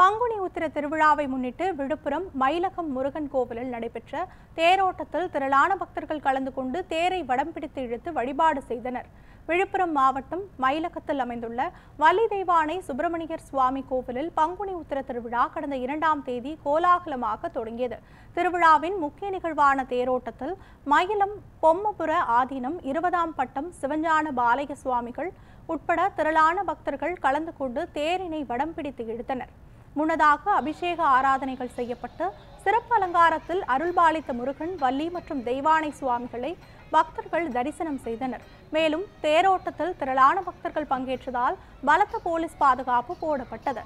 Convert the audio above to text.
பங்குனி உத்திர திருவிழாவை முன்னிட்டு விழுப்புரம் மயிலகம் முருகன் கோவிலில் நடைபெற்ற தேரோட்டத்தில் திரளான பக்தர்கள் கலந்து கொண்டு தேரை வடம் பிடித்து இழுத்து வழிபாடு செய்தனர். விழுப்புரம் மாவட்டம் மயிலகத்தில் அமைந்துள்ள வள்ளி தெய்வானை சுப்பிரமணியர் சுவாமி கோவிலில் பங்குனி உத்திர திருவிழா கடந்த 2ஆம் தேதி கோலாகலமாக தொடங்கியது. திருவிழாவின் முக்கிய நிகழ்வான தேரோட்டத்தில் மயிலம் பொம்மபுர ஆதீனம் 20ஆம் பட்டம் சிவஞான பாலய சுவாமிகள் உட்பட திரளான பக்தர்கள் கலந்து கொண்டு தேரினை வடம் பிடித்து இழுத்தனர். முன்னதாக அபிஷேக ஆராதனைகள் செய்யப்பட்டு சிறப்பு அலங்காரத்தில் அருள்பாலித்த முருகன், வள்ளி மற்றும் தெய்வானை சுவாமிகளை பக்தர்கள் தரிசனம் செய்தனர். மேலும் தேரோட்டத்தில் திரளான பக்தர்கள் பங்கேற்றதால் பலத்த போலீஸ் பாதுகாப்பு போடப்பட்டது.